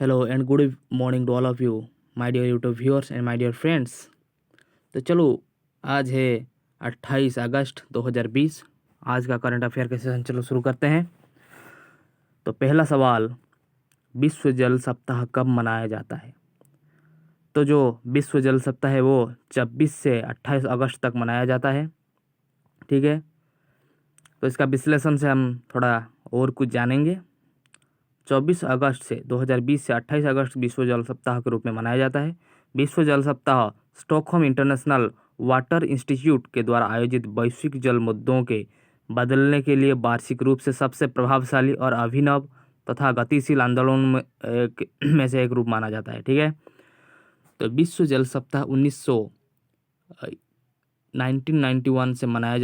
Hello and good morning to all of you my dear YouTube viewers and my dear friends. तो चलो, आज है 28 अगस्त 2020। आज का करंट अफेयर के सेशन चलो शुरू करते हैं। तो पहला सवाल, विश्व जल सप्ताह कब मनाया जाता है? तो जो विश्व जल सप्ताह है वो 26 से 28 अगस्त तक मनाया जाता है। ठीक है, तो इसका विश्लेषण से हम थोड़ा और कुछ जानेंगे। 24 अगस्त से 2020 से 28 अगस्त विश्व जल सप्ताह के रूप में मनाया जाता है। विश्व जल सप्ताह स्टॉकहोम इंटरनेशनल वाटर इंस्टीट्यूट के द्वारा आयोजित वैश्विक जल मुद्दों के बदलने के लिए वार्षिक रूप से सबसे प्रभावशाली और अभिनव तथा गतिशील आंदोलन में से एक रूप माना जाता है। ठीक है, तो विश्व जल सप्ताह 1991 से मनाया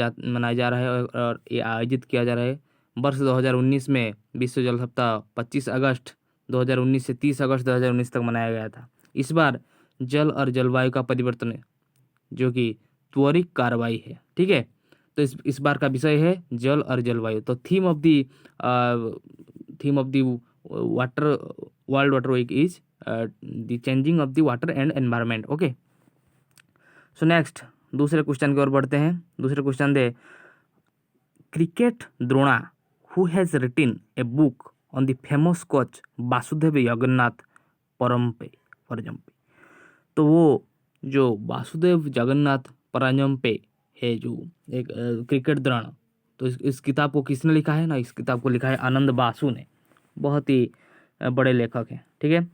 जा रहा है और ये आयोजित किया जा रहा है। वर्ष 2019 में विश्व जल सप्ताह 25 अगस्त 2019 से 30 अगस्त 2019 तक मनाया गया था। इस बार जल और जलवायु का परिवर्तन है, जो कि त्वरित कार्रवाई है। ठीक है, तो इस बार का विषय है जल और जलवायु। तो theme of the water world water week is the changing of the water and environment. Okay, so next दूसरे क्वेश्चन की ओर बढ़ते हैं। दूसरे क्वेश्चन दे, cricket Drona who has written a book on the famous coach Vasudev Jagannath Paranjape. तो वो जो वासुदेव जगन्नाथ परजम्पे है, जो एक क्रिकेट द्रोण, तो इस किताब को किसने लिखा है ना? इस किताब को लिखा है आनंद बासु ने। बहुत ही बड़े लेखक हैं। ठीक है,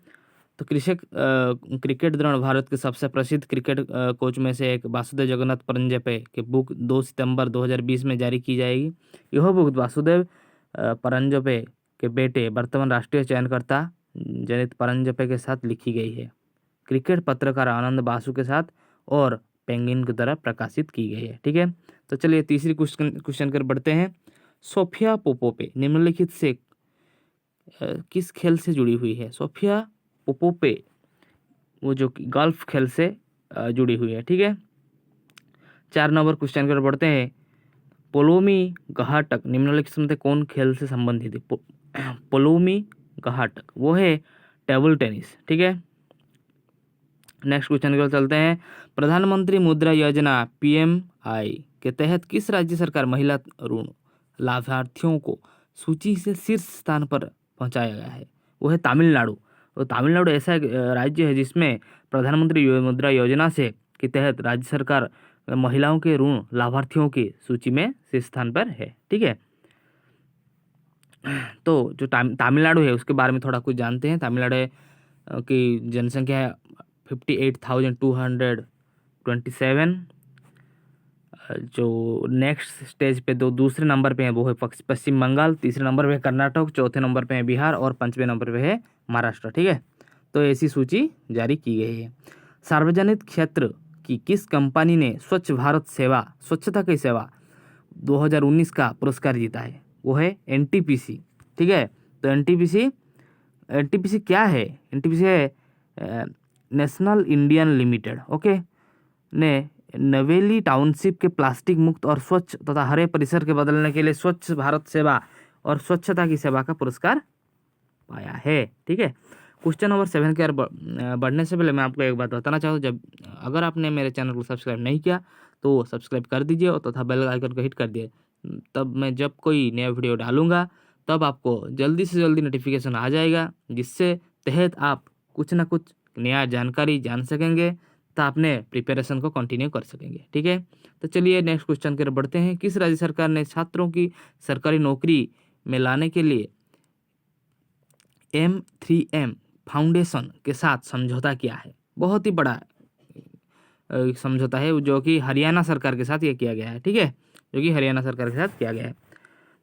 तो क्रिकेट द्रोण भारत के सबसे प्रसिद्ध क्रिकेट कोच में से एक वासुदेव जगन्नाथ परंजपे की बुक 2 सितंबर 2020 में जारी की जाएगी। यह बुक वासुदेव परंजपे के बेटे वर्तमान राष्ट्रीय चयनकर्ता जनित परंजपे के साथ लिखी गई है, क्रिकेट पत्रकार आनंद बासु के साथ और पेंगुइन की तरह प्रकाशित की गई है। ठीक है, तो चलिए तीसरी क्वेश्चन कर बढ़ते हैं। सोफिया पोपोपे निम्नलिखित से किस खेल से जुड़ी हुई है? सोफिया पोपोपे वो जो कि गोल्फ खेल से जुड़ी हुई है। ठीक है, 4 नंबर क्वेश्चन की ओर बढ़ते हैं। पोलोमी घाटक निम्नलिखित में से कौन खेल से संबंधित है? पोलोमी घाटक वो है टेबल टेनिस। ठीक है, नेक्स्ट क्वेश्चन की ओर चलते हैं। प्रधानमंत्री मुद्रा योजना PMI के तहत किस राज्य सरकार महिला ऋण लाभार्थियों को सूची से शीर्ष स्थान पर पहुंचाया गया है? वो है तमिलनाडु। तो तमिलनाडु ऐसा एक राज्य है जिसमें प्रधानमंत्री मुद्रा योजना से के तहत राज्य सरकार महिलाओं के ऋण लाभार्थियों की सूची में शीर्ष स्थान पर है। ठीक है, तो जो तमिलनाडु है उसके बारे में थोड़ा कुछ जानते हैं। तमिलनाडु की जनसंख्या है 58,227। जो नेक्स्ट स्टेज पे दूसरे नंबर पे है वो है पश्चिम बंगाल, तीसरे नंबर पे है कर्नाटक, चौथे नंबर पे है बिहार और पांचवें नंबर पे है महाराष्ट्र। ठीक है, तो ऐसी सूची जारी की गई है। सार्वजनिक क्षेत्र की किस कंपनी ने स्वच्छता की सेवा 2019 का पुरस्कार जीता है? वो है NTPC। ठीक है, तो NTPC क्या है? NTPC है नेशनल इंडियन लिमिटेड। ओके, ने नवेली टाउनशिप के प्लास्टिक मुक्त और स्वच्छ तथा हरे परिसर के बदलने के लिए स्वच्छ भारत सेवा और स्वच्छता की सेवा का पुरस्कार पाया है। ठीक है, क्वेश्चन नंबर 7 की ओर बढ़ने से पहले मैं आपको एक बात बताना चाहता हूँ। जब अगर आपने मेरे चैनल को सब्सक्राइब नहीं किया तो सब्सक्राइब कर दीजिए और तथा बेल आइकन को हिट कर दिए। तब मैं जब कोई नया वीडियो डालूंगा तब आपको जल्दी से जल्दी नोटिफिकेशन आ जाएगा, जिससे तहत आप कुछ ना कुछ नया जानकारी जान सकेंगे, तो अपने प्रिपरेशन को कंटिन्यू कर सकेंगे। ठीक है, तो चलिए नेक्स्ट क्वेश्चन की ओर बढ़ते हैं। किस राज्य सरकार ने छात्रों की सरकारी नौकरी में लाने के लिए M3M फाउंडेशन के साथ समझौता किया है? बहुत ही बड़ा समझौता है जो कि हरियाणा सरकार के साथ ये किया गया है। ठीक है, जो कि हरियाणा सरकार के साथ किया गया है।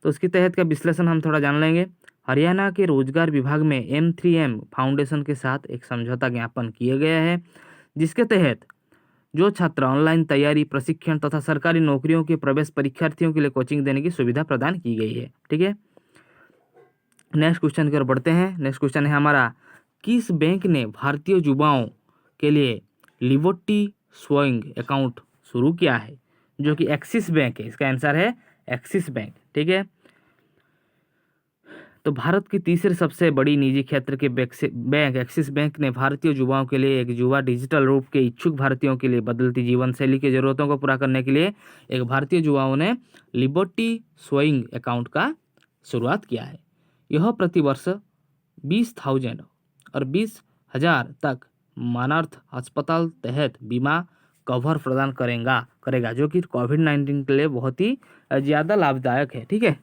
तो उसके तहत का विश्लेषण हम थोड़ा जान लेंगे। हरियाणा के रोजगार विभाग में M3M फाउंडेशन के साथ एक समझौता ज्ञापन किया गया है, जिसके तहत जो छात्र ऑनलाइन तैयारी, प्रशिक्षण तथा सरकारी नौकरियों के प्रवेश परीक्षार्थियों के लिए कोचिंग देने की सुविधा प्रदान की गई है। ठीक है, नेक्स्ट क्वेश्चन की ओर बढ़ते हैं। नेक्स्ट क्वेश्चन है हमारा, किस बैंक ने भारतीय युवाओं के लिए लिबर्टी स्विंग अकाउंट शुरू किया है? जो कि एक्सिस बैंक है। इसका आंसर है एक्सिस बैंक। ठीक है, तो भारत की तीसरी सबसे बड़ी निजी क्षेत्र के बैंक एक्सिस बैंक ने भारतीय युवाओं के लिए एक युवा डिजिटल रूप के इच्छुक भारतीयों के लिए बदलती जीवन शैली की जरूरतों को पूरा करने के लिए एक भारतीय युवाओं ने लिबर्टी स्विंग अकाउंट का शुरुआत किया है। यह प्रतिवर्ष 20,000 और 20,000 तक मानार्थ अस्पताल तहत बीमा कवर प्रदान करेगा जो कि कोविड-19 के लिए बहुत ही ज़्यादा लाभदायक है। ठीक है,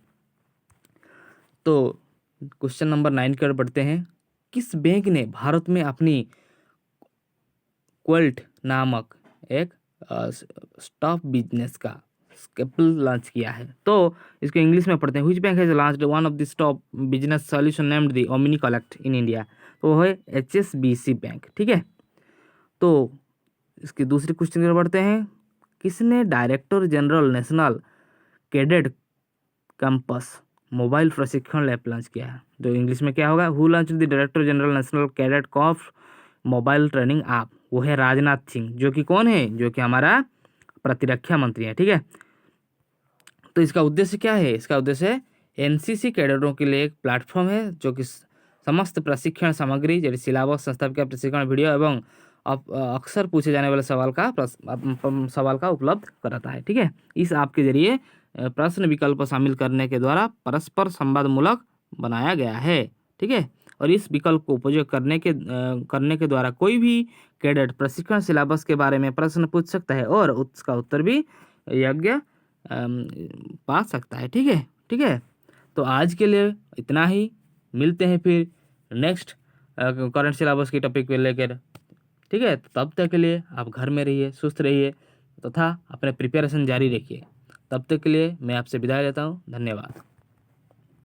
तो क्वेश्चन नंबर 9 की ओर बढ़ते हैं। किस बैंक ने भारत में अपनी क्वल्ट नामक एक स्टॉक बिजनेस का स्केपल लॉन्च किया है? तो इसको इंग्लिश में पढ़ते हैं। Which bank has launched one of the stock business solution named the omni collect in India? तो वो है HSBC बैंक। ठीक है, तो इसके दूसरे क्वेश्चन की ओर बढ़ते हैं। किसने director general national cadet campus mobile प्रशिक्षण लैब लॉन्च किया है? जो इंग्लिश में क्या होगा? Who launch the director general national cadet corps mobile training app? वो है राजनाथ सिंह, जो कि कौन है? जो कि हमारा प्रतिरक्षा मंत्री है। ठीक है, तो इसका उद्देश्य क्या है? इसका उद्देश्य NCC कैडेटों के लिए एक प्लेटफॉर्म है जो कि समस्त प्रशिक्षण सामग्री जैसे सिलेबस, संस्था का प्रशिक्षण वीडियो एवं अक्सर पूछे जाने वाले सवाल का उपलब्ध कराता है। ठीक है, इस ऐप के जरिए प्रश्न विकल्प शामिल करने के द्वारा परस्पर संवादमूलक बनाया गया है। ठीक है, और इस विकल्प को उपयोग करने के द्वारा कोई भी कैडेट प्रशिक्षण सिलेबस के बारे में प्रश्न पूछ सकता है और उसका उत्तर भी योग्य पा सकता है। ठीक है, ठीक है, तो आज के लिए इतना ही। मिलते हैं फिर नेक्स्ट करंट सिलेबस की टॉपिक को लेकर। ठीक है, तो तब तक के लिए आप घर में रहिए, सुस्त रहिए तथा अपने प्रिपरेशन जारी रखिए। तब तक के लिए मैं आपसे विदाई लेता हूँ। धन्यवाद।